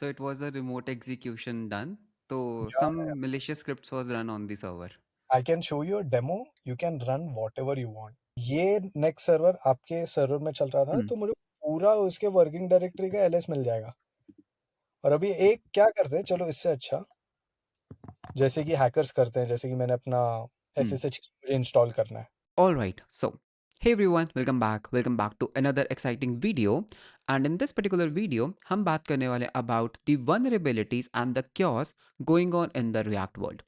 So it was a remote execution done. So Yeah, some malicious scripts was run on the server. I can show you a demo. You can run whatever you want. ये next server आपके server में चल रहा था, Hmm. तो मुझे पूरा उसके वर्किंग डायरेक्टरी का एलएस मिल जाएगा। और अभी एक क्या करते हैं, चलो इससे अच्छा, जैसे कि हैकर्स करते हैं, जैसे कि मैंने अपना Hmm. एसएसएच इंस्टॉल करना है। All right. So, hey everyone, welcome back. Welcome back to another exciting video. And in this particular video, हम बात करने वाले about the vulnerabilities and the chaos going on in the React world.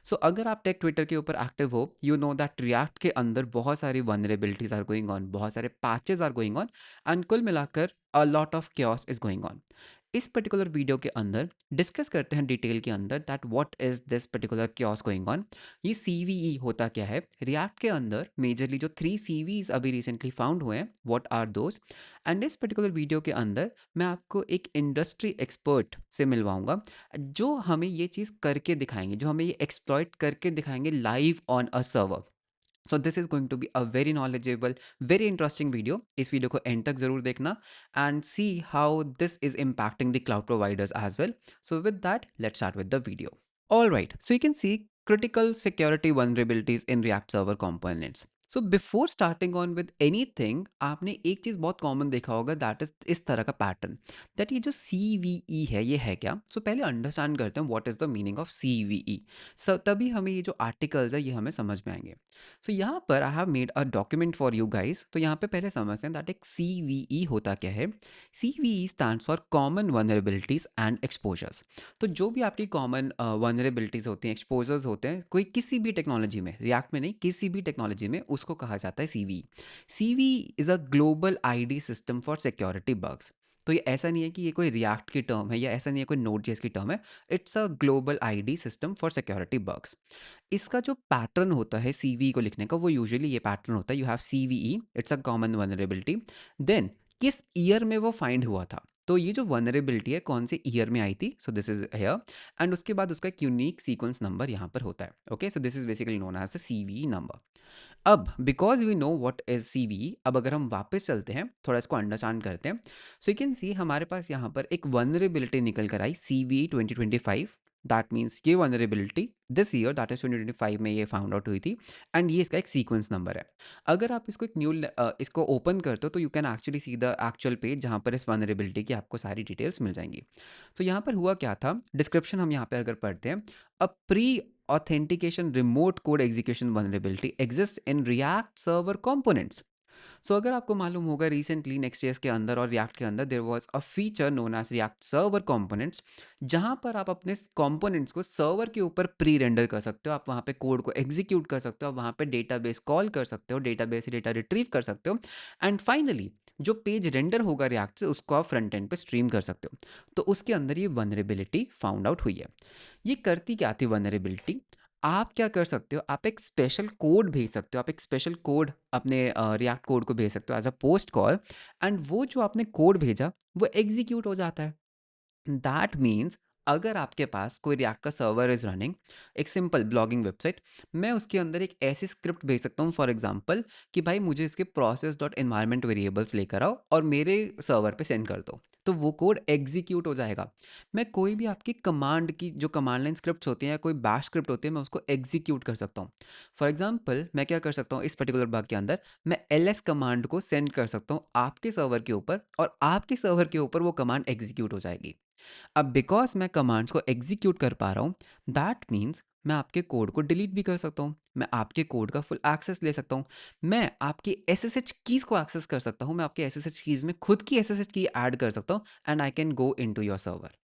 So, अगर आप take Twitter के ऊपर active हो, you know that React के अंदर बहुत सारी vulnerabilities are going on, बहुत सारे patches are going on, and कुल मिलाकर a lot of chaos is going on. इस पर्टिकुलर वीडियो के अंदर डिस्कस करते हैं डिटेल के अंदर that what is this particular chaos going on. ये CVE होता क्या है रिएक्ट के अंदर। मेजरली जो 3 CVEs अभी रिसेंटली फाउंड हुए हैं, व्हाट आर दोज। एंड इस पर्टिकुलर वीडियो के अंदर मैं आपको एक इंडस्ट्री एक्सपर्ट से मिलवाऊंगा जो हमें ये चीज़ करके दिखाएंगे, जो हमें ये एक्सप्लॉइट करके दिखाएंगे live on a server. So this is going to be a very knowledgeable, very interesting video. इस वीडियो को एंड तक जरूर देखना and see how this is impacting the cloud providers as well. So with that let's start with the video. All right, so you can see critical security vulnerabilities in React Server components. So before starting on with anything, आपने एक चीज़ बहुत common देखा होगा that is इस तरह का pattern that ये जो CVE है ये है क्या। सो पहले अंडरस्टैंड करते हैं what is the meaning of CVE। सो तभी हमें ये जो आर्टिकल्स है ये हमें समझ में आएंगे। सो यहाँ पर I have made a document for you guys. तो यहाँ पे पहले समझते हैं दैट एक CVE होता क्या है। CVE stands for common vulnerabilities and exposures. तो जो भी आपकी कॉमन वनरेबिलिटीज होती हैं, एक्सपोजर्स होते हैं, कोई किसी भी टेक्नोलॉजी में, रिएक्ट में नहीं, किसी भी टेक्नोलॉजी में, उसको कहा जाता है CV. CV is a global ID system for security bugs. तो ये ऐसा नहीं है कि ये कोई रिएक्ट की टर्म है या ऐसा नहीं है कोई नोड जेएस की टर्म है। It's a global ID system for security bugs. इसका जो पैटर्न होता है सीवी को लिखने का वो यूजुअली ये पैटर्न होता है। You have CVE, it's a common vulnerability. Then किस ईयर में वो फाइंड हुआ था, तो ये जो वनरेबिलिटी है कौन से ईयर में आई थी, सो दिस इज हेयर। एंड उसके बाद उसका एक यूनिक सीक्वेंस नंबर यहाँ पर होता है। Okay, so this is basically known as the CV number. अब because we know what is CV, अब अगर हम वापस चलते हैं थोड़ा इसको अंडरस्टैंड करते हैं। सो यू कैन सी हमारे पास यहाँ पर एक वनरेबिलिटी निकल कर आई सीवी 2025। दैट मीन्स ये vulnerability this year that is 2025 में ये फाउंड आउट हुई थी। एंड ये इसका एक सीक्वेंस नंबर है। अगर आप इसको एक न्यू इसको ओपन करते हो तो you can actually see the actual page जहाँ पर इस वनरेबिलिटी की आपको सारी डिटेल्स मिल जाएंगी। तो यहाँ पर हुआ क्या था, डिस्क्रिप्शन हम यहाँ पे अगर पढ़ते हैं, a pre authentication remote code execution vulnerability exist in React server components. So अगर आपको मालूम होगा रिसेंटली नेक्स्ट के अंदर और रिएक्ट के अंदर there was a feature known as React server components, जहां पर आप अपने कंपोनेंट्स को सर्वर के ऊपर प्री रेंडर कर सकते हो। आप वहां पे कोड को एग्जीक्यूट कर सकते हो, आप वहां पे डेटाबेस कॉल कर सकते हो, डेटाबेस से डेटा रिट्रीव कर सकते हो। एंड फाइनली जो पेज रेंडर होगा रिएक्ट से उसको आप फ्रंट एंड पे स्ट्रीम कर सकते हो। तो उसके अंदर ये वनरेबिलिटी फाउंड आउट हुई है। ये करती क्या थी वनरेबिलिटी, आप क्या कर सकते हो, आप एक स्पेशल कोड भेज सकते हो, आप एक स्पेशल कोड अपने रिएक्ट कोड को भेज सकते हो as a post call. And वो जो आपने कोड भेजा वो एग्जीक्यूट हो जाता है। दैट मीन्स अगर आपके पास कोई रिएक्ट का सर्वर इज रनिंग, एक सिंपल ब्लॉगिंग वेबसाइट, मैं उसके अंदर एक ऐसी स्क्रिप्ट भेज सकता हूँ फॉर एग्जांपल कि भाई मुझे इसके प्रोसेस डॉट इन्वायरमेंट वेरिएबल्स लेकर आओ और मेरे सर्वर पे सेंड कर दो, तो वो कोड एग्जीक्यूट हो जाएगा। मैं कोई भी आपकी कमांड की जो कमांड लाइन स्क्रिप्ट होती हैं या कोई बैश स्क्रिप्ट होती है मैं उसको एग्जीक्यूट कर सकता हूँ। फॉर एग्जाम्पल मैं क्या कर सकता हूँ इस पर्टिकुलर बग के अंदर, मैं ls कमांड को सेंड कर सकता हूँ आपके सर्वर के ऊपर और आपके सर्वर के ऊपर वो कमांड एग्जीक्यूट हो जाएगी। अब बिकॉज मैं कमांड्स को एग्जीक्यूट कर पा रहा हूँ, दैट मीन्स मैं आपके कोड को डिलीट भी कर सकता हूँ, मैं आपके कोड का फुल एक्सेस ले सकता हूँ, मैं आपकी SSH कीज को एक्सेस कर सकता हूँ, मैं आपके SSH कीज में खुद की SSH की ऐड कर सकता हूँ and I can go into your server.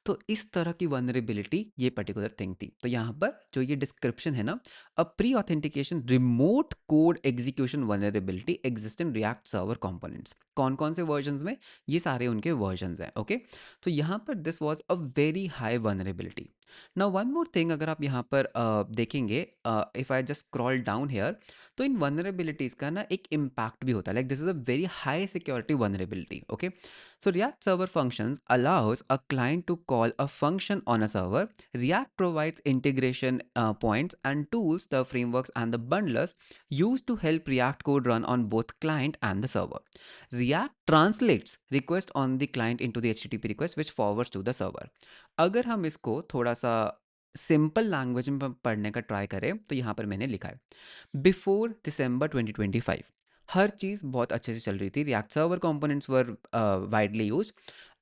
तो इस तरह की वनरेबिलिटी ये पर्टिकुलर थिंग थी। तो यहाँ पर जो ये डिस्क्रिप्शन है ना, अ pre authentication remote code execution vulnerability exist in React server components. कौन कौन से वर्जन्स में, ये सारे उनके वर्जन्स हैं। ओके, तो यहाँ पर this was a very high vulnerability. Now one more thing, अगर आप यहाँ पर देखेंगे, if I just scroll down here, तो इन वनरेबिलिटीज़ का ना एक इम्पैक्ट भी होता है, like this is a very high security vulnerability, okay? So React Server Functions allows a client to call a function on a server. React provides integration points and tools, the frameworks and the bundlers used to help React code run on both client and the server. React translates request on the client into the HTTP request which forwards to the server. अगर हम इसको थोड़ा सा simple language में पढ़ने का try करें तो यहाँ पर मैंने लिखा है बिफोर दिसंबर 2025 हर चीज़ बहुत अच्छे से चल रही थी, react server components were widely use,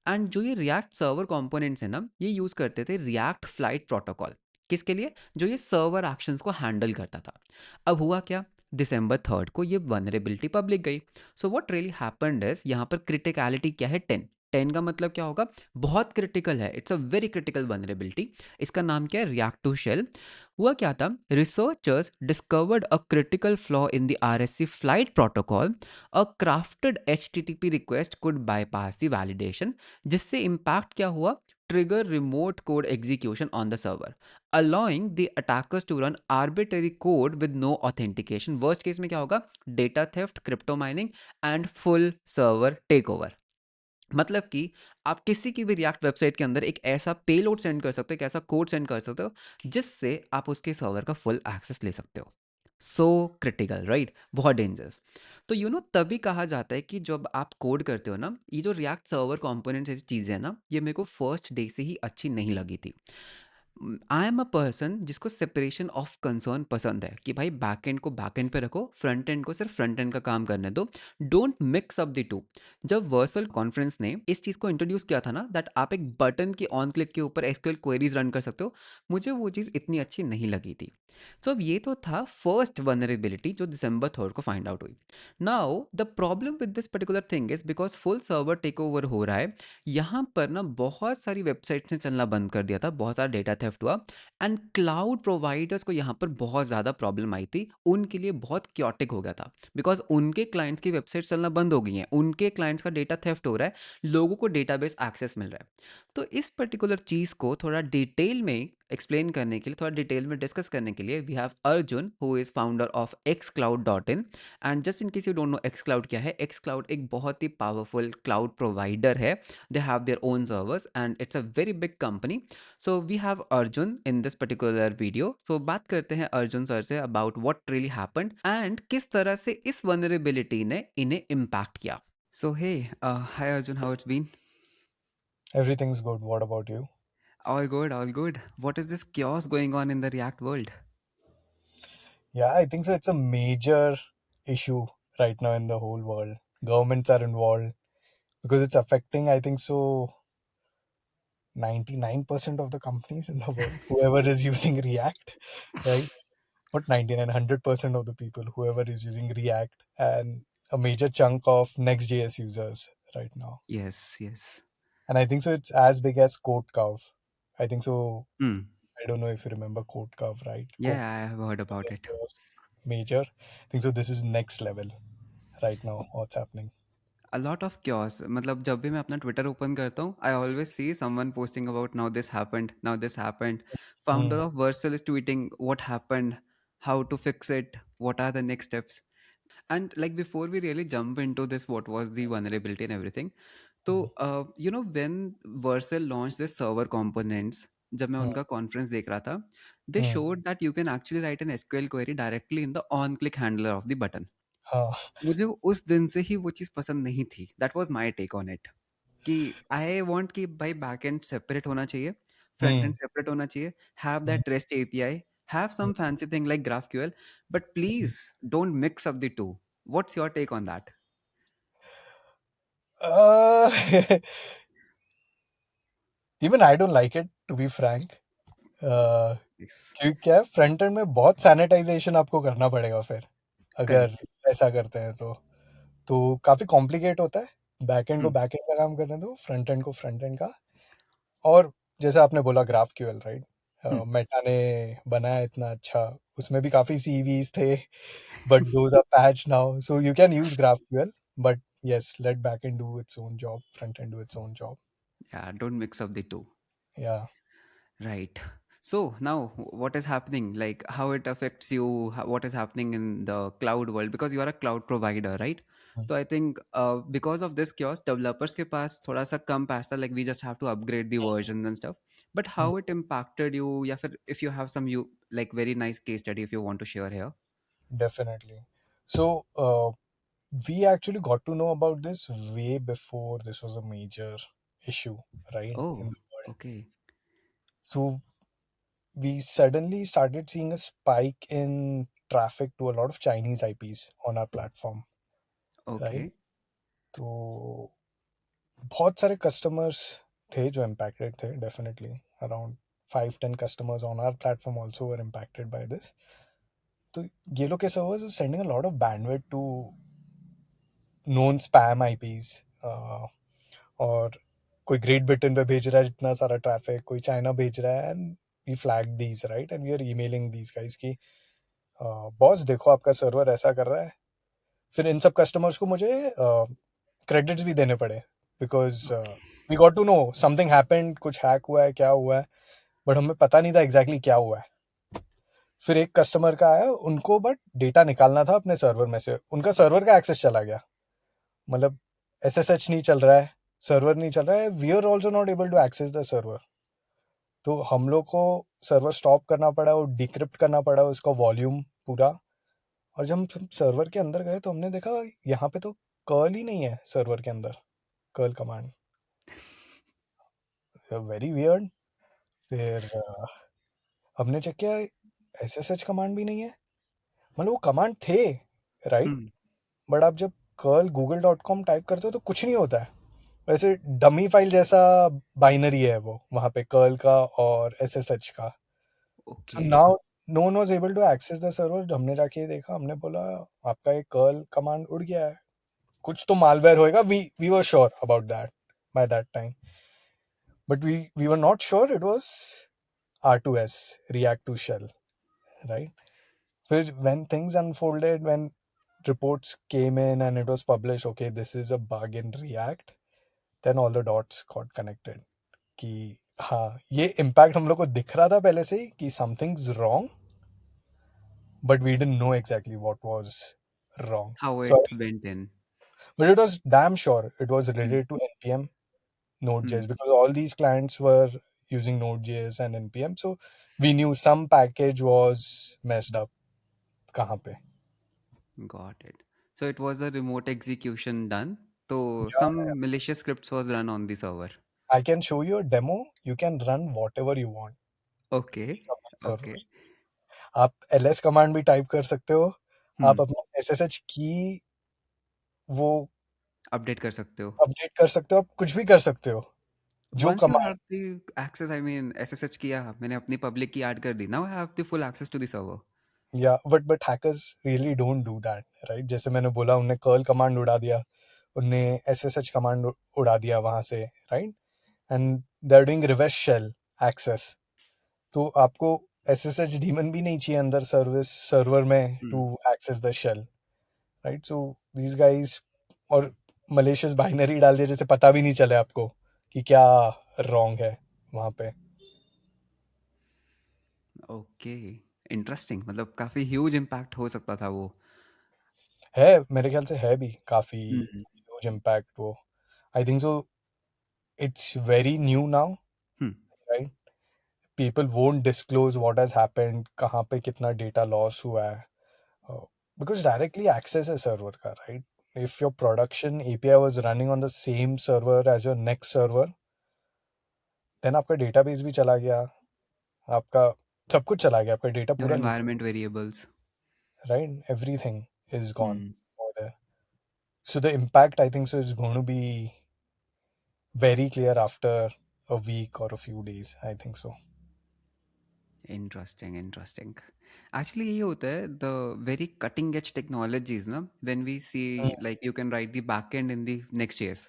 and जो ये रिएक्ट सर्वर कंपोनेंट्स है ना, ये यूज़ करते थे रिएक्ट फ्लाइट प्रोटोकॉल। किसके लिए? जो ये सर्वर एक्शंस को हैंडल करता था। अब हुआ क्या, दिसंबर 3 को ये वनरेबिलिटी पब्लिक गई। So what really happened is, यहाँ पर क्रिटिकलिटी क्या है, 10। का मतलब क्या होगा, बहुत क्रिटिकल है, it's a very critical vulnerability. इसका नाम क्या है, रिएक्ट टू शेल। हुआ क्या था, researchers discovered a critical flaw in the RSC flight protocol. A crafted HTTP request could bypass the validation, जिससे इम्पैक्ट क्या हुआ, trigger remote code execution on the server, allowing the attackers to run arbitrary code with no authentication. Worst case में क्या होगा, data theft, crypto mining and full server take over. मतलब कि आप किसी की भी रिएक्ट वेबसाइट के अंदर एक ऐसा पेलोड सेंड कर सकते हो, एक ऐसा कोड सेंड कर सकते हो जिससे आप उसके सर्वर का फुल एक्सेस ले सकते हो। सो क्रिटिकल, राइट, बहुत डेंजरस। तो तभी कहा जाता है कि जब आप कोड करते हो ना, ये जो रिएक्ट सर्वर कंपोनेंट्स ऐसी चीज़ें हैं ना, ये मेरे को फर्स्ट डे से ही अच्छी नहीं लगी थी। आई एम अ पर्सन जिसको सेपरेशन ऑफ कंसर्न पसंद है, कि भाई बैक एंड को बैक एंड पे रखो, फ्रंट एंड को सिर्फ फ्रंट एंड का काम करने दो, don't mix up the to. जब वर्सल कॉन्फ्रेंस ने इस चीज़ को इंट्रोड्यूस किया था ना, दैट आप एक बटन की ऑन क्लिक के ऊपर एसक्यूएल क्वेरीज रन कर सकते हो, मुझे वो चीज़ इतनी अच्छी नहीं लगी थी। तो अब ये तो था फर्स्ट वनरेबिलिटी जो दिसंबर 3 को फाइंड आउट हुई। Now the problem with this particular thing is because full server take over हो रहा है, यहाँ पर ना बहुत सारी वेबसाइट्स ने चलना बंद कर दिया था, बहुत सारा डेटा थेफ्ट हुआ, एंड क्लाउड प्रोवाइडर्स को यहाँ पर बहुत ज़्यादा प्रॉब्लम आई थी, उनके लिए बहुत क्योटिक हो गया था, बिकॉज उनके क्लाइंट्स की वेबसाइट चलना बंद हो गई हैं, उनके क्लाइंट्स का डेटा थेफ्ट हो रहा है, लोगों को डेटाबेस एक्सेस मिल रहा है। तो इस पर्टिकुलर चीज़ को थोड़ा डिटेल में एक्सप्लेन करने के लिए, थोड़ा डिटेल में डिस्कस करने के लिए, we have Arjun who is founder of xcloud.in। And just in case you don't know xcloud क्या है, xcloud एक बहुत ही पावरफुल क्लाउड प्रोवाइडर है, they have their own servers and it's a very big company. So we have Arjun in this particular video, so बात करते हैं Arjun sir से about what really happened and किस तरह से इस vulnerability ने इन्हें impact किया। So hey, hi Arjun, how it's been? Everything's good. What about you? All good, all good. What is this chaos going on in the React world? Yeah, I think so. It's a major issue right now in the whole world. Governments are involved because it's affecting, I think so, 99% of the companies in the world. Whoever is using React, right? Not 99, 100% of the people, whoever is using React, and a major chunk of Next.js users right now. Yes, yes. And I think so, it's as big as Code Curve. I think so. Hmm. I don't know if you remember Code Curve, right? Code Yeah, I have heard about it. was major. I think so. This is next level right now. What's happening? A lot of chaos, मतलब जब भी मैं अपना Twitter open करता हूँ, I always see someone posting about now this happened, now this happened, founder Hmm. Of Vercel is tweeting what happened, how to fix it, what are the next steps. And like before we really jump into this, what was the vulnerability and everything, so when Vercel launched this server components, जब मैं Hmm. उनका conference देख रहा था, they Hmm. showed that you can actually write an SQL query directly in the on click handler of the button. Huh. मुझे उस दिन से ही वो चीज़ पसंद नहीं थी, that was my take on it, कि आई वांट कि भाई बैक एंड सेपरेट होना चाहिए, फ्रंट एंड Hmm. सेपरेट होना चाहिए, have Hmm. That rest API, have some fancy thing like GraphQL, but please don't mix up the two. What's your take on that? Uh, even I don't like it to be frank. Uh, yes, क्योंकि क्या है front end में बहुत sanitisation आपको करना पड़ेगा फिर अगर करेक्ट। ऐसा करते हैं तो काफी कॉम्प्लिकेट होता है बैक एंड को हम्म, बैक एंड का काम करने दो फ्रंट एंड को फ्रंट एंड का और जैसे आपने बोला GraphQL right hmm, Meta ने बनाया इतना अच्छा उसमें भी काफी सीवीज थे but those are patch now so you can use GraphQL but yes let backend do its own job front end do its own job या don't mix up the to, yeah right. So now, what is happening? Like how it affects you? What is happening in the cloud world? Because you are a cloud provider, right? Hmm. So I think because of this chaos, developers के पास थोड़ा सा कम पैसा, like we just have to upgrade the versions and stuff. But how it impacted you? या फिर if you have some you like very nice case study if you want to share here. Definitely. So we actually got to know about this way before this was a major issue, right, in Oh, the world. okay, So we suddenly started seeing a spike in traffic to a lot of Chinese IPs on our platform, right? okay, तो बहुत सारे customers थे जो impacted थे, definitely around 5-10 customers on our platform also were impacted by this. तो ये लोग के servers were sending a lot of bandwidth to known spam IPs, और कोई ग्रेट ब्रिटेन पे भेज रहा है इतना सारा ट्रैफिक, कोई चाइना भेज रहा है, and we flag these, right, and we are emailing these guys की बॉस देखो आपका सर्वर ऐसा कर रहा है. फिर इन सब कस्टमर्स को मुझे क्रेडिट्स भी देने पड़े, because okay. We got to know something happened, कुछ हैक हुआ है, क्या हुआ है, बट हमें पता नहीं था एग्जैक्टली exactly क्या हुआ है. फिर एक कस्टमर का आया, उनको बट डेटा निकालना था अपने सर्वर में से, उनका सर्वर का एक्सेस चला गया. मतलब SSH नहीं चल रहा है, सर्वर नहीं चल रहा है, we are also not able to access the server. तो हम लोग को सर्वर स्टॉप करना पड़ा और डिक्रिप्ट करना पड़ा उसका वॉल्यूम पूरा. और जब हम सर्वर के अंदर गए तो हमने देखा यहाँ पे तो कर्ल ही नहीं है सर्वर के अंदर, कर्ल कमांड, वेरी वियर्ड. फिर हमने चेक किया, SSH कमांड भी नहीं है. मतलब वो कमांड थे, राइट, Hmm. बट आप जब कर्ल google.com टाइप करते हो तो कुछ नहीं होता है. वैसे डमी फाइल जैसा बाइनरी है वो वहाँ पे कर्ल का और SSH का. So Okay. Now no one was able to access the server. हमने जाके देखा, हमने बोला आपका एक कर्ल कमांड उड़ गया है, कुछ तो मालवेयर होएगा. We were sure about that by that time, but we were not sure it was R2S, React to Shell, right? फिर when things unfolded, when reports came in and it was published, okay, this is a bug in React, then all the dots got connected कि हाँ, ये impact हम लोग को दिख रहा था पहले से ही कि something's wrong, but we didn't know exactly what was wrong. How So, it went in. but it was damn sure it was Hmm. related to NPM Node.js, Hmm. because all these clients were using Node.js and NPM. So we knew some package was messed up. कहाँ पे? Got it. So it was a remote execution done. So Yeah, some malicious scripts was run on the server. I can show you a demo. You can run whatever you want Okay. from that server. Okay. आप ls command भी type कर सकते हो. Hmm. आप अपना SSH की वो update कर सकते हो. अपडेट कर सकते हो. आप कुछ भी कर सकते हो जो Once you command. have the access, I mean SSH किया, मैंने अपनी public की ऐड कर दी. Now I have the full access to the server. या but hackers really don't do that, right. जैसे मैंने बोला, उनने कर्ल कमांड उड़ा दिया, उनने SSH कमांड उड़ा दिया वहां से, right, and they are doing reverse shell access. तो आपको SSH डीमन भी नहीं चाहिए अंदर सर्विस सर्वर में Hmm. To access the shell, right. So these guys, और मलेशियस बाइनरी डाल दिया जैसे पता भी नहीं चले आपको कि क्या रॉन्ग है वहां पे. Okay. Interesting. मतलब काफी huge impact हो सकता था वो. है, मेरे ख्याल से है भी काफी Hmm. ह्यूज इम्पैक्ट वो. I think so. It's very new now, Hmm. Right. People won't disclose what has happened, कहाँ पे कितना डेटा लॉस हुआ है, बिकॉज डायरेक्टली एक्सेस है सर्वर का, right. If your production API was running on the same server as your next server, then आपका database भी चला गया, आपका सब कुछ चला गया, आपका डेटा Your पूरा नीचे, environment variables. Right. Everything is gone Hmm. over there. So the impact, I think so, is going to be very clear after a week or a few days, I think so. Interesting, interesting. Actually, ये होता है the very cutting edge technologies ना when we see like you can write the backend in the Next.js.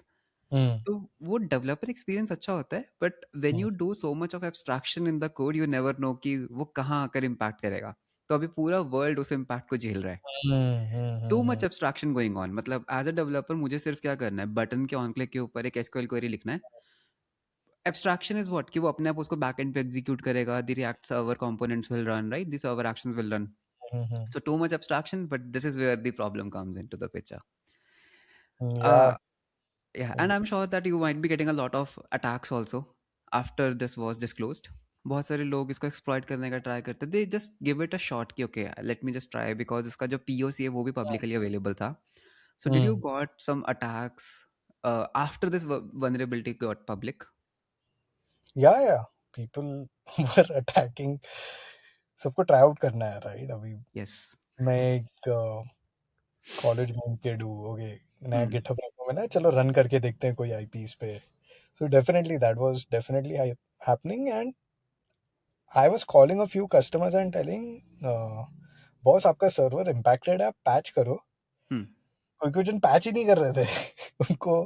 Mm, तो वो developer experience अच्छा होता है but when mm, you do so much of abstraction in the code you never know कि वो कहाँ आकर इम्पैक्ट करेगा. तो अभी पूरा वर्ल्ड उस इम्पैक्ट को झेल रहा है. mm, too mm, much abstraction going on. मतलब एज अ डेवलपर मुझे सिर्फ क्या करना है, बटन के ऑन क्लिक के ऊपर एक एसक्यूएल क्वेरी लिखना है. एब्स्ट्रैक्शन इज़ व्हाट कि वो अपने आप उसको बैकएंड पे एग्ज़ीक्यूट करेगा, the react server components will run, right? The server actions will run. Mhm. So too much abstraction, but this is where the problem comes into the picture. Yeah. Uh, yeah, and I'm sure that you might be getting a lot of attacks also after this was disclosed. बहुत सारे लोग इसको exploit करने का try करते, they just give it a shot कि okay let me just try, because उसका जो पीओसी है वो भी पब्लिकली अवेलेबल था. So did you Hmm. Got some attacks after this vulnerability got public? Yeah, yeah. People were attacking. सबको try out करना है राइट अभी. Yes. मैं एक कॉलेज में किड हूँ. ओके, नया Hmm. गिटहब रेपो में ना, चलो रन करके देखते हैं कोई आईपीस पे. So definitely that was definitely happening. And I was calling a few customers and telling, boss आपका सर्वर इम्पैक्टेड है, आप पैच करो. Hmm. कोई कोई जन पैच ही नहीं कर रहे थे. उनको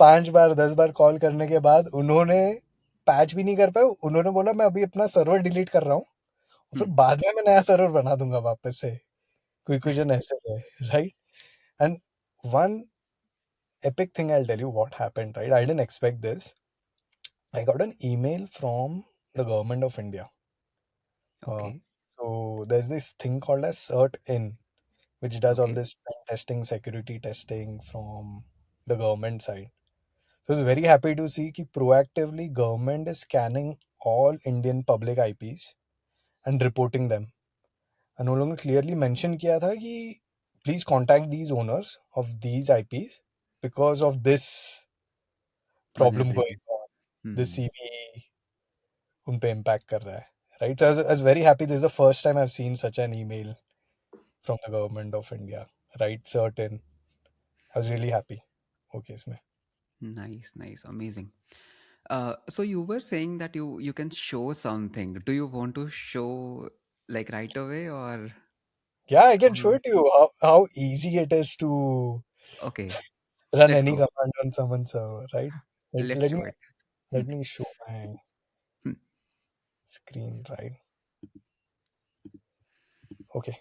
5 बार 10 बार कॉल करने के बाद उन्होंने पैच भी नहीं कर पाए. उन्होंने बोला मैं अभी अपना सर्वर डिलीट कर रहा हूँ, फिर Hmm. बाद में मैं नया सर्वर बना दूंगा वापस से. कोई कोई जन ऐसे है, right. And one epic thing, I'll tell you what happened, right? I didn't expect this. I got an email from the government of India. Uh, Okay. so there's this thing called as CERT-in, which does all Okay. this pen testing, security testing from the government side. So I was very happy to see कि proactively government is scanning all Indian public IPs and reporting them. And उन लोगों ने clearly mention किया था कि please contact these owners of these IPs because of this problem Vulnerability. going on. This Hmm. CVE उन पे impact कर रहा है, right? So I was very happy. This is the first time I've seen such an email from the government of India, right? Certain. I was really happy. Okay, इसमें. Nice, nice, amazing. So you were saying that you can show something. Do you want to show like right away or Yeah, I can how? show it to you how easy it is to Okay, run let's any go. command on someone's server, right? Let, Let's let me show it. Hmm, let me show my hmm. screen, right? Okay,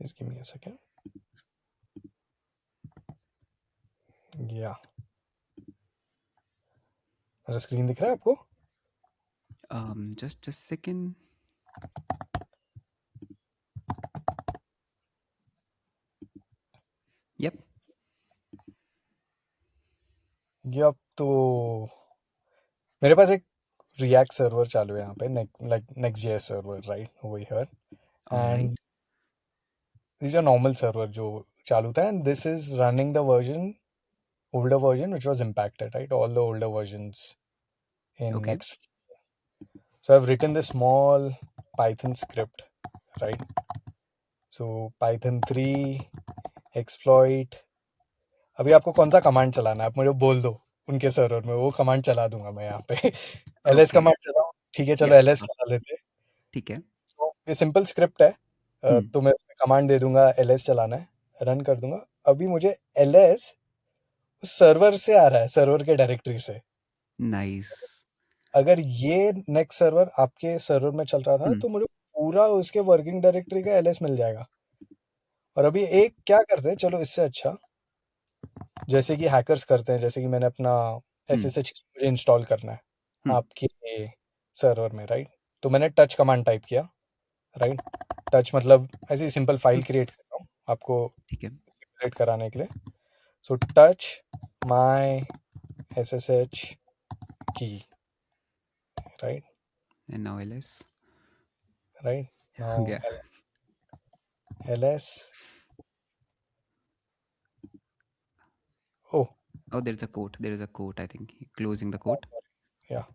just give me a second. Yeah, मेरा screen दिख रहा है आपको? Just a second. Yep. Yep. तो मेरे पास एक React server चालू है यहाँ पे, like Next.js server, right? Over here. All right. And this is a normal server जो चालू था, and this is running the older version which was impacted, right? All the older versions in Okay. Next. So I've written this small Python script, right? So Python 3 exploit. अभी आपको कौन सा command चलाना है, आप मुझे बोल दो उनके सर्वर में, वो कमांड चला दूंगा मैं यहाँ पे. ls Okay. कमांड चलाओ. ठीक है, चलो Yeah. ls चला लेते हैं. ठीक है. तो ये सिंपल स्क्रिप्ट है. Hmm. तो मैं उसमें कमांड दे दूंगा ls चलाना है, रन कर दूंगा. अभी मुझे ls उस सर्वर से आ रहा है, सर्वर के डायरेक्टरी से. Nice. अगर ये नेक्स्ट सर्वर आपके सर्वर में चल रहा था Hmm. तो मुझे पूरा उसके वर्किंग डायरेक्टरी का ls मिल जाएगा. और अभी एक क्या करते हैं, चलो इससे अच्छा, जैसे कि हैकर्स करते हैं, जैसे कि मैंने अपना Hmm. SSH मुझे इंस्टॉल करना है Hmm. आपके सर्वर में, राइट? तो मैंने टच कमांड टाइप किया, राइट? टच मतलब ऐसे ही सिंपल फाइल Hmm. क्रिएट कर रहा हूँ आपको ठीक है. क्रिएट कराने के लिए. सो टच माय SSH की, right? And now ls. Right हो नाउ गया. ls. Oh, Oh, there is a quote. There is a quote, I think. Closing the quote. या,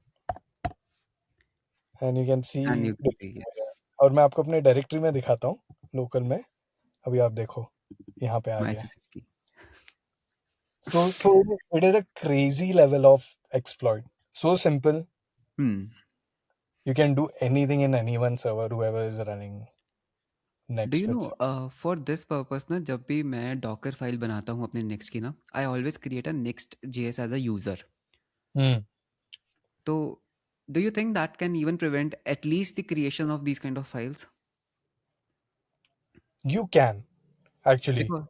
and you can C. And you can say yes. और मैं आपको अपने directory में दिखाता हूँ, लोकल में. अभी आप देखो, यहाँ पे आ My गया है. SSHD. So it is a crazy level of exploit. So simple. Hmm. You can do anything in anyone's server, whoever is running do next you know, with. For this purpose ना, जब भी मैं Docker file बनाता हूँ अपने next की ना, I always create a next JS as a user. Hmm. तो do you think that can even prevent at least the creation of these kind of files? You can actually. Because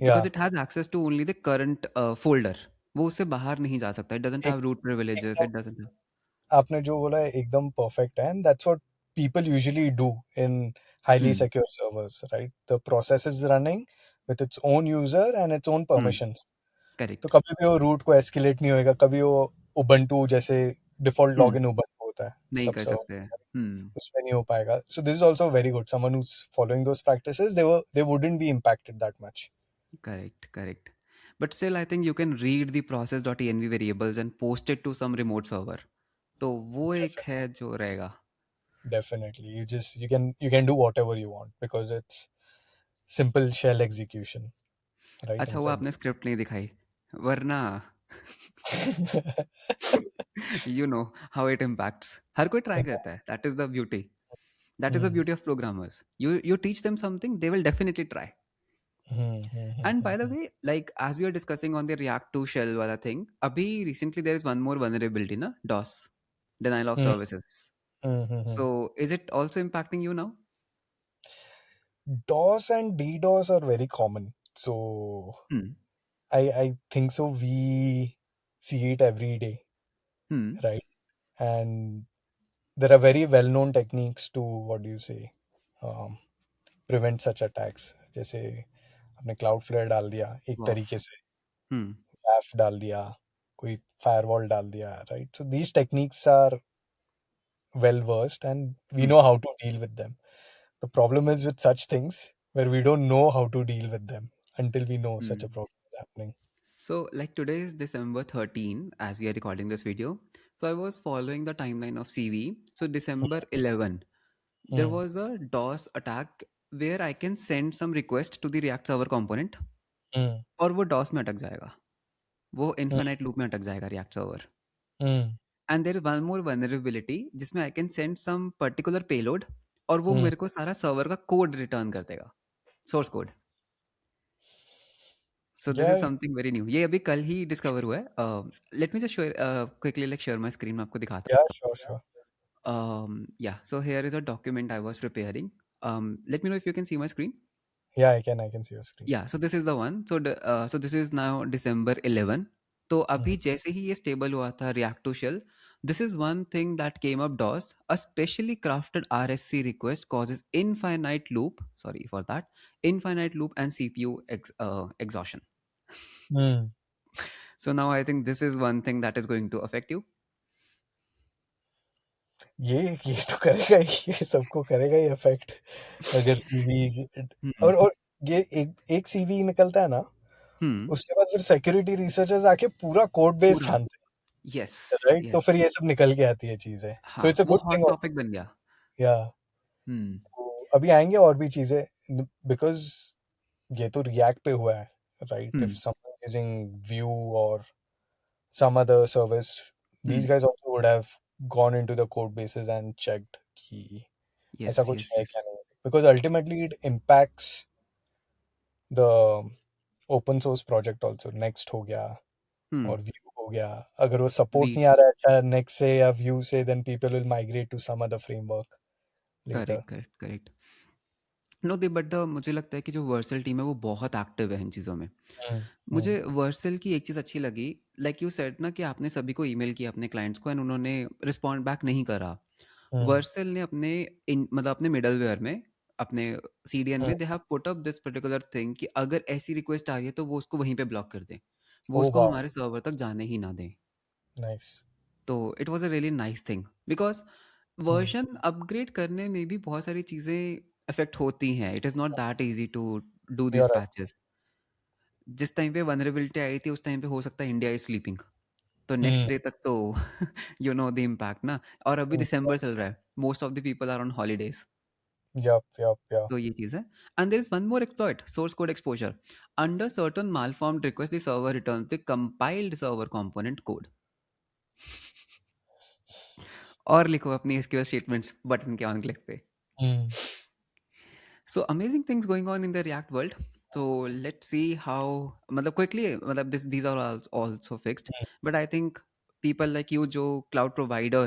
Yeah. It has access to only the current folder. वो उससे बाहर नहीं जा सकता, it doesn't एक have root privileges, एकदम it doesn't have. आपने जो बोला है एकदम परफेक्ट है, and that's what people usually do in highly hmm, secure servers, right? The process is running with its own user and its own hmm, permissions. तो correct. कभी भी वो रूट को एस्केलेट नहीं होएगा, कभी वो उबंटू जैसे डिफॉल्ट हुँ, लॉगिन उबंटू होता है नहीं सब कर सर्वर, सकते हैं। हुँ, उसमें नहीं हो पाएगा. So this is also very good. Someone who's following those practices, they wouldn't be impacted that much. Correct, correct. But still I think you can read the process.env variables and post it to some remote server. तो वो एक Definitely, है जो रहेगा। definitely. You can do whatever you want because it's simple shell execution, right? अच्छा, वो Inside आपने script नहीं दिखाई, वरना the you know how it impacts. हर कोई ट्राई करता है, that is the beauty. That is the Hmm, beauty of programmers. You teach them something, they will definitely try. hmm, hmm, hmm, And hmm, by the hmm, way, like as we are discussing on the React to shell wala thing, abhi recently there is one more vulnerability, na? DOS, denial of hmm, services. hmm, hmm, hmm. So is it also impacting you now? DOS and DDoS are very common. So Hmm. I think so. We see it every day, Hmm. right? And there are very well-known techniques to what do you say, um, prevent such attacks. जैसे आपने Cloudflare डाल दिया एक Wow. तरीके से, Hmm. WAF डाल दिया, कोई firewall डाल दिया, right? So these techniques are well versed and we Hmm. know how to deal with them. The problem is with such things where we don't know how to deal with them until we know such a Hmm. problem is happening. So like today is December 13 as we are recording this video. So I was following the timeline of CV. So December 11, there Hmm. was a DOS attack where I can send some request to the React server component Hmm. और वो DOS में अटक जाएगा, वो Hmm. Infinite loop में अटक जाएगा React server. Hmm. And there is one more vulnerability जिसमें I can send some particular payload और वो Hmm. मेरे को सारा सर्वर का कोड रिटर्न कर देगा, source code. So this is Yeah. Something very new, ये अभी कल ही डिस्कवर हुआ है। Late me just quickly like share my screen, मैं आपको दिखाता Yeah. Sure. Sure. हूँ। या so here is a document I was preparing. Let me know if you can see my screen. Yeah. I can see your screen. या सो this is the one. So this is now December 11। तो Hmm. अभी जैसे ही ये stable हुआ था react to shell, this is one thing that came up DoS, a specially crafted RSC request causes infinite loop, sorry for that, infinite loop and CPU exhaustion. Hmm. So now I think this is one thing that is going to affect you. ये तो करेगा ही, ये सबको करेगा ही effect अगर CV. Hmm. और ये एक सीवी निकलता है ना, Hmm. उसके बाद फिर सिक्योरिटी रिसर्चर्स आके पूरा कोड बेस पूरा। छानते Yes. हैं, राइट? तो Yes. फिर ये सब निकल के आती है चीजें. सो हाँ, इट्स अ वो गुड हॉट थिंग. टॉपिक बन गया। या Hmm. तो अभी आएंगे और भी चीजें, बिकॉज ये तो रिएक्ट पे हुआ है, right? If Hmm. Someone using view और some other service, Hmm. these guys also would have gone into the code bases and checked कि ऐसा Yes. कुछ Yes. है क्या Yes. नहीं, because ultimately it impacts the open source project also. Next हो गया Hmm. और Vue हो गया. अगर वो support We नहीं आ रहा है अच्छा Next से या Vue से, then people will migrate to some other framework later. Correct, correct, correct. No they but the मुझे लगता है कि जो वर्सल टीम है वो बहुत एक्टिव है इन चीज़ों में। Hmm. Hmm. मुझे वर्सल की एक चीज़ अच्छी लगी, लाइक यू सेड ना कि आपने सभी को ईमेल किया अपने क्लाइंट्स को एंड उन्होंने रिस्पॉन्ड बैक नहीं करा। Hmm. वर्सल ने अपने मतलब अपने मिडलवेयर में, अपने CDN Hmm. में they have put up this particular thing कि अगर ऐसी रिक्वेस्ट आ रही है तो वो उसको वहीं पे ब्लॉक कर दें, वो Oh उसको wow, हमारे सर्वर तक जाने ही ना दें। nice. तो it was a really nice thing because Hmm. Version upgrade करने में भी बहुत सारी चीज़ें अफ़ेक्ट होती हैं। It is not that easy to do You're these right. Patches. जिस टाइम पे वल्नरेबिलिटी आई थी उस टाइम पे हो सकता है इंडिया इज़ स्लीपिंग। तो Hmm. नेक्स्ट डे तक तो यू नो द इम्पैक्ट ना। और अभी Hmm. दिसंबर चल रहा है। Most of the people are on holidays. Yup, yup, yup. तो ये चीज़ है। And there is one more exploit, source code exposure. Under certain malformed request the server returns the compiled server component code. और लिखो अपनी SQL statements button के on click पे। Hmm. So amazing things going on in the React world. So let's see how, मतलब quickly, मतलब these are also fixed. But I think people like you जो cloud provider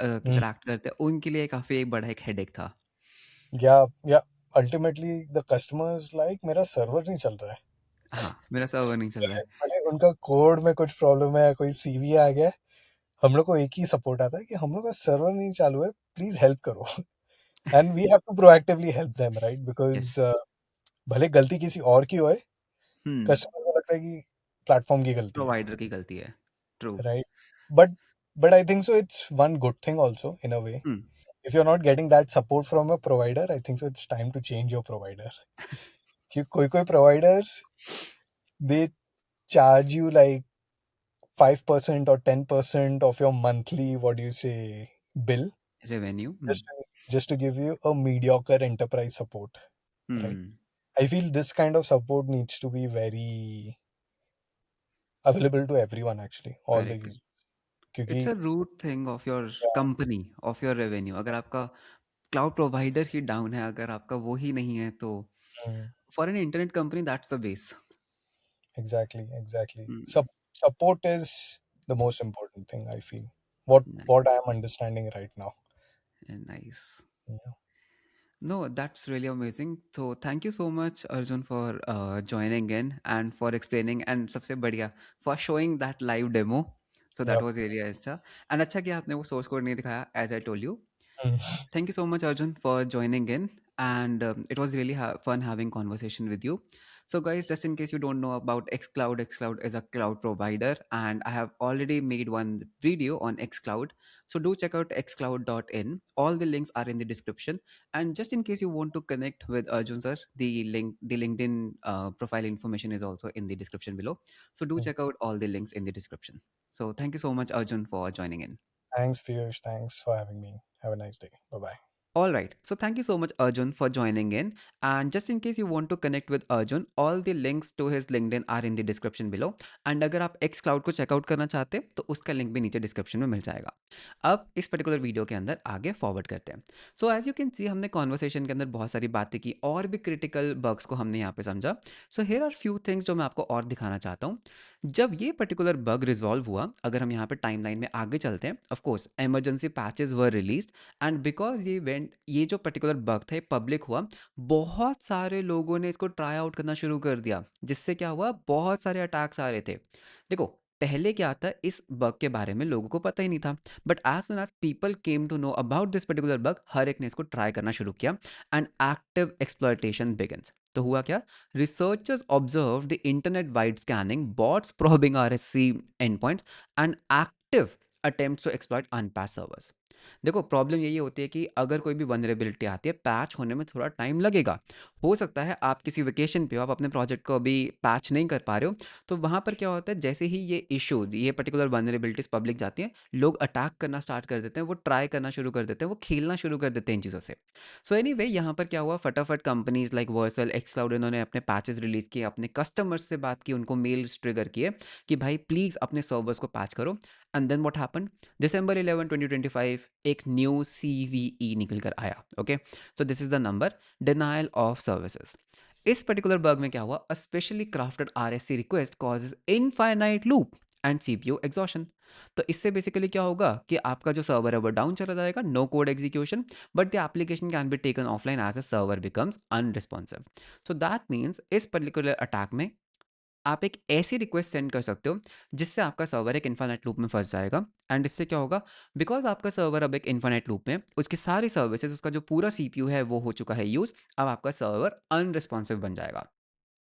की Hmm. तरह act करते हैं उनके लिए काफ़ी एक बड़ा एक headache था। Yeah, yeah. Ultimately, the customer is like, मेरा सर्वर नहीं चल रहा है. हाँ, मेरा सर्वर नहीं चल रहा भले है। भले उनका कोड में कुछ प्रॉब्लम है, कोई सीवी आ गया, हम लोग को एक ही सपोर्ट आता है कि हम लोग का सर्वर नहीं चालू है, प्लीज हेल्प करो। And we have to proactively help them, right? Because yes. भले गलती किसी और की होए, हुँ, कस्टमर को लगता है कि प्लेटफॉर्म की गलती है, प्रोवाइडर की गलती है। True. Right? But but I think so it's one good thing also in a way. Hmm, If you're not getting that support from a provider, I think so it's time to change your provider. कि कोई providers, they charge you like 5% or 10% of your monthly, what do you say, bill, revenue. just to give you a mediocre enterprise support, right? Hmm, I feel this kind of support needs to be very available to everyone, actually, all the करेक्ट। users. क्योंकि it's a root thing of your yeah, company, of your revenue. अगर आपका cloud provider ही down है, अगर आपका वो ही नहीं है, तो mm, for an internet company that's the base. exactly. Hmm, Support is the most important thing, I feel. What I nice, am understanding right now. Nice. Yeah. No, that's really amazing. So thank you so much, Arjun, for joining in and for explaining, and सबसे बढ़िया for showing that live demo. So that Yep. was really अच्छा। And अच्छा कि आपने वो source code नहीं दिखाया, as I told you. Mm. Thank you so much, Arjun, for joining in, and it was really fun having conversation with you. So, guys, just in case you don't know about XCloud, XCloud is a cloud provider, and I have already made one video on XCloud. So, do check out xcloud.in. All the links are in the description. And just in case you want to connect with Arjun sir, the LinkedIn profile information is also in the description below. So, do check out all the links in the description. So, thank you so much, Arjun, for joining in. Thanks, Piyush. Thanks for having me. Have a nice day. Bye bye. All right. So thank you so much, Arjun, for joining in. And just in case you want to connect with Arjun, all the links to his LinkedIn are in the description below. And अगर आप X Cloud को checkout करना चाहते हैं तो उसका link भी नीचे डिस्क्रिप्शन में मिल जाएगा। अब इस पर्टिकुलर वीडियो के अंदर आगे फॉरवर्ड करते हैं। So as you can see, हमने कॉन्वर्सेशन के अंदर बहुत सारी बातें की और भी क्रिटिकल बग्स को हमने यहाँ पे समझा। So here are few things जो मैं आपको और दिखाना चाहता हूँ। जब ये पर्टिकुलर बग रिजॉल्व हुआ, अगर हम यहाँ पे टाइमलाइन में आगे चलते हैं, of course emergency patches were release, and because ये जो पर्टिकुलर बग था ये पब्लिक हुआ, बहुत सारे लोगों ने इसको ट्राई आउट करना शुरू कर दिया, जिससे क्या हुआ, बहुत सारे अटैक्स आ रहे थे। देखो, पहले क्या था, इस बग के बारे में लोगों को पता ही नहीं था, but as soon as people came to know about this particular bug, हर एक ने इसको ट्राई करना शुरू किया, एंड एक्टिव एक्सप्लॉयटेशन बिगिंस। तो हुआ क्या, researchers observe the internet wide scanning, bots probing RSC endpoints, and active attempts to exploit unpatch servers. देखो, प्रॉब्लम यही होती है कि अगर कोई भी वनरेबिलिटी आती है, पैच होने में थोड़ा टाइम लगेगा। हो सकता है आप किसी वेकेशन पे हो, आप अपने प्रोजेक्ट को अभी पैच नहीं कर पा रहे हो, तो वहाँ पर क्या होता है, जैसे ही ये इशू, ये पर्टिकुलर वनरेबिलिटीज पब्लिक जाती हैं, लोग अटैक करना स्टार्ट कर देते हैं, वो ट्राई करना शुरू कर देते हैं, वो खेलना शुरू कर देते हैं इन चीज़ों से। सो एनीवे, यहाँ पर क्या हुआ, फटाफट कंपनीज लाइक वर्सल, एक्सक्लाउड, इन्होंने अपने पैचेस रिलीज किए, अपने कस्टमर्स से बात की, उनको मेल्स ट्रिगर किए कि भाई प्लीज़ अपने सर्वर्स को पैच करो। And then what happened, December 11, 2025, एक न्यू CVE निकल कर आया। Okay, so this is the number, denial of services. इस पर्टिकुलर बग में क्या हुआ, a specially crafted RSC request causes infinite loop and CPU exhaustion. तो इससे बेसिकली क्या होगा कि आपका जो सर्वर है वो डाउन चला जाएगा, no code execution, but the application can be taken offline as a server becomes unresponsive. So that means इस पर्टिकुलर अटैक में आप एक ऐसी रिक्वेस्ट सेंड कर सकते हो जिससे आपका सर्वर एक इन्फाइनाइट लूप में फंस जाएगा, एंड इससे क्या होगा, बिकॉज आपका सर्वर अब एक इन्फाइनाइट लूप में है, उसकी सारी सर्विसेज, उसका जो पूरा सीपीयू है वो हो चुका है यूज, अब आपका सर्वर अनरिस्पॉन्सिव बन जाएगा।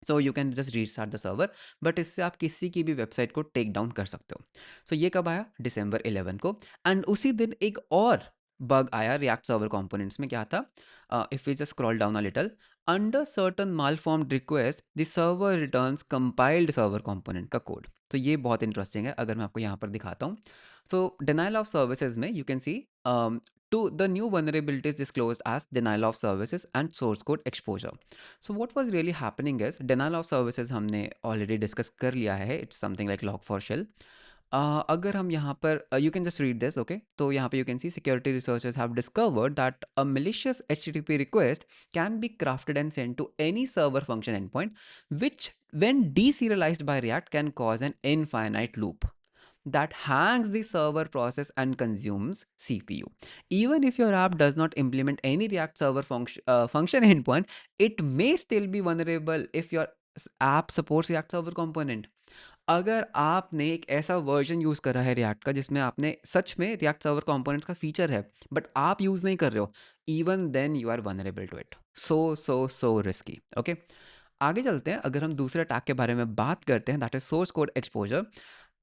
सो you can just restart the server, but इससे आप किसी की भी वेबसाइट को टेक डाउन कर सकते हो। सो ये कब आया, December 11 को। एंड उसी दिन एक और बग आया रिएक्ट सर्वर कंपोनेंट्स में। क्या था, if we just scroll down a little, under certain malformed request the server returns compiled server component का कोड। तो ये बहुत इंटरेस्टिंग है, अगर मैं आपको यहाँ पर दिखाता हूँ। सो डिनाइल ऑफ सर्विसेज में you can C to the new vulnerabilities disclosed as denial of services and source code exposure. So what was really happening is, denial of services हमने already discuss कर लिया है, it's something like log4shell. अगर हम यहाँ पर you can just read this, okay? तो यहाँ पे you can see security researchers have discovered that a malicious HTTP request can be crafted and sent to any server function endpoint, which when deserialized by React can cause an infinite loop that hangs the server process and consumes CPU. Even if your app does not implement any React server function endpoint, it may still be vulnerable if your app supports React server component. अगर आपने एक ऐसा version use करा है react का जिसमें आपने सच में रिएक्ट सर्वर कंपोनेंट्स का फीचर है बट आप यूज़ नहीं कर रहे हो, even then you are vulnerable to it. So risky. Okay, आगे चलते हैं। अगर हम दूसरे अटैक के बारे में बात करते हैं, that is source code exposure.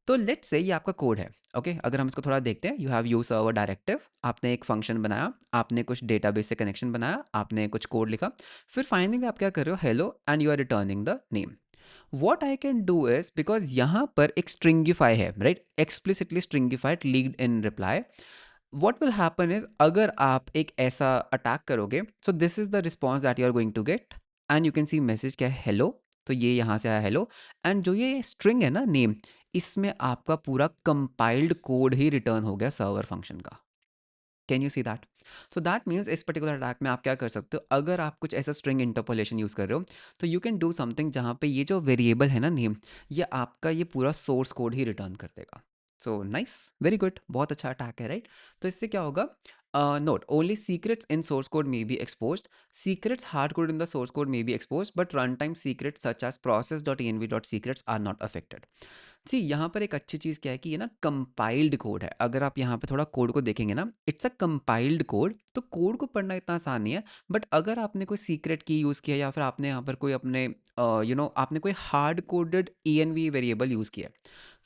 तो लेट्स से ये आपका कोड है। ओके, अगर हम इसको थोड़ा देखते हैं, you have use server directive, आपने एक फंक्शन बनाया, आपने कुछ डेटाबेस से कनेक्शन बनाया, आपने कुछ कोड लिखा, फिर फाइनली आप क्या कर रहे हो, hello and you are returning the name. What I can do is, because यहाँ पर एक स्ट्रिंगिफाई है, right, explicitly stringified lead in reply. What will happen is, अगर आप एक ऐसा अटैक करोगे, so this is the response that you are going to get, and you can see message क्या है, हेलो। तो ये यहाँ से आया हेलो, एंड जो ये स्ट्रिंग है ना नेम, इसमें आपका पूरा कंपाइल्ड कोड ही रिटर्न हो गया सर्वर फंक्शन का। Can you see that? So that means इस पर्टिकुलर अटैक में आप क्या कर सकते हो, अगर आप कुछ ऐसा स्ट्रिंग इंटरपोलेशन यूज़ कर रहे हो, तो यू कैन डू समथिंग जहाँ पे ये जो वेरिएबल है ना नेम, ये आपका ये पूरा सोर्स कोड ही रिटर्न कर देगा। सो नाइस, वेरी गुड, बहुत अच्छा अटैक है, राइट? तो इससे क्या होगा, not only secrets in source code may be exposed, secrets hard code in the source code may be exposed, but run time secrets such as process.env.secrets are not affected. See यहाँ पर एक अच्छी चीज़ क्या है कि ये ना कंपाइल्ड कोड है। अगर आप यहाँ पे थोड़ा कोड को देखेंगे ना, इट्स अ कंपाइल्ड कोड, तो कोड को पढ़ना इतना आसान नहीं है। बट अगर आपने कोई सीक्रेट की यूज़ किया, या फिर आपने यहाँ पर कोई अपने आपने कोई hard coded E N V variable use किया,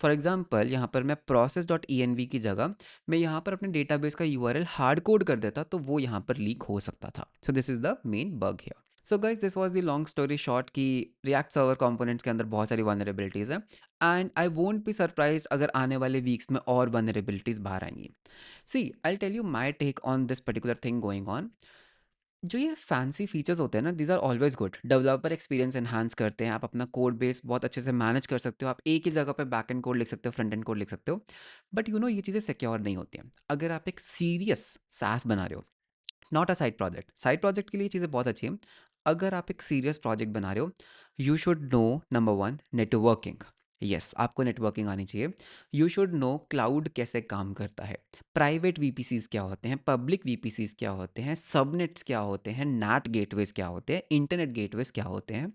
फॉर एग्जाम्पल यहाँ पर मैं process dot E N V की जगह मैं यहाँ पर अपने डेटाबेस का U R L hard code कर देता, तो वो यहाँ पर लीक हो सकता था। So this is the main bug here. So guys, this was the long story short कि रिएक्ट सर्वर कंपोनेंट्स के अंदर बहुत सारी वनरेबिलिटीज़ हैं, and I won't be surprise अगर आने वाले वीक्स में और वनरेबिलिटीज़ बाहर आएंगी। See, I tell you my take on this particular thing going on. जो ये फैंसी फीचर्स होते हैं ना, these are always good, developer experience enhance करते हैं, आप अपना कोड बेस बहुत अच्छे से मैनेज कर सकते हो, आप एक ही जगह पे बैक एंड कोड लिख सकते हो, फ्रंट एंड कोड लिख सकते हो। बट यू नो ये चीज़ें सिक्योर नहीं होती हैं। अगर आप एक सीरियस सास बना रहे हो, not a side project, side project के लिए चीज़ें बहुत अच्छी हैं। अगर आप एक सीरियस प्रोजेक्ट बना रहे हो, you should no, number one, networking. Yes, आपको नेटवर्किंग आनी चाहिए। यू शुड नो क्लाउड कैसे काम करता है, प्राइवेट वीपीसीज क्या होते हैं, पब्लिक वीपीसीज क्या होते हैं, सबनेट्स क्या होते हैं, नैट गेटवेज क्या होते हैं, इंटरनेट गेटवेज क्या होते हैं।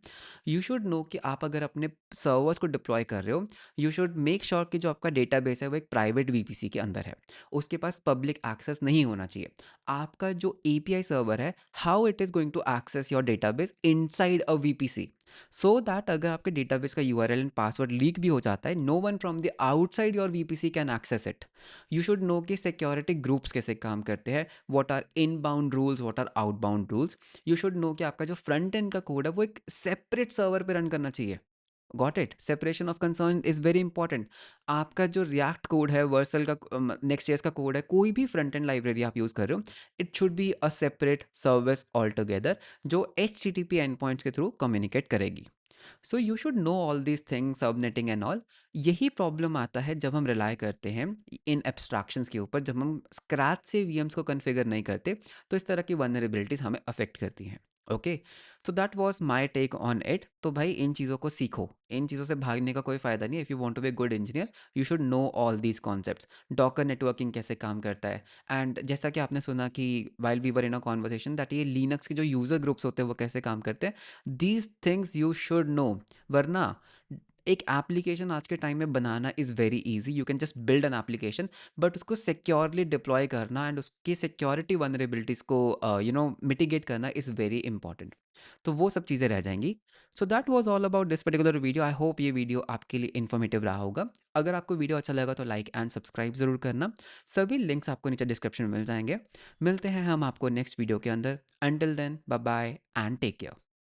यू शुड नो कि आप अगर अपने सर्वर्स को डिप्लॉय कर रहे हो, यू शुड मेक श्योर कि जो आपका डेटाबेस है वो एक प्राइवेट वीपीसी के अंदर है, उसके पास पब्लिक एक्सेस नहीं होना चाहिए। आपका जो एपीआई सर्वर है, how it is going to access your database inside a VPC, so that अगर आपके डेटाबेस का यूआरएल एंड पासवर्ड लीक भी हो जाता है, no one from the outside your VPC can access it. You should know कि security groups कैसे काम करते हैं, what are inbound rules, what are outbound rules. You should know कि आपका जो फ्रंट एंड का कोड है वो एक सेपरेट सर्वर पे रन करना चाहिए। Got it? Separation of concern is very important. आपका जो रिएक्ट कोड है, वर्सल का, नेक्स्ट जेएस का कोड है, कोई भी फ्रंट एंड लाइब्रेरी आप यूज़ कर रहे हो, it should be a separate service all together, जो H T T P end points के थ्रू कम्युनिकेट करेगी। So you should know all these things, subnetting and all. यही प्रॉब्लम आता है जब हम रिलाई करते हैं इन एब्स्ट्रैक्शंस के ऊपर, जब हम स्क्रैच से वीएम्स को कन्फिगर नहीं करते, तो इस तरह की वनरेबिलिटीज हमें अफेक्ट करती हैं। ओके, तो that was my take on it. तो भाई इन चीज़ों को सीखो, इन चीज़ों से भागने का कोई फ़ायदा नहीं है। If you want to be good engineer, you should know all these concepts. Docker networking कैसे काम करता है, एंड जैसा कि आपने सुना कि while we were in a conversation that ये लिनक्स के जो यूज़र ग्रुप्स होते हैं वो कैसे काम करते हैं, these things you should know. वरना एक एप्लीकेशन आज के टाइम में बनाना is very easy, you can just build an application, but उसको सिक्योरली डिप्लॉय करना एंड उसकी सिक्योरिटी वनरेबिलिटीज़ को मिटिगेट करना इज़ वेरी इंपॉर्टेंट। तो वो सब चीज़ें रह जाएंगी। So that was all about this particular video. I hope ये वीडियो आपके लिए इन्फॉर्मेटिव रहा होगा। अगर आपको वीडियो अच्छा लगा तो लाइक एंड सब्सक्राइब ज़रूर करना। सभी लिंक्स आपको नीचे डिस्क्रिप्शन में मिल जाएंगे। मिलते हैं हम आपको नेक्स्ट वीडियो के अंदर। Until then, bye bye and take care.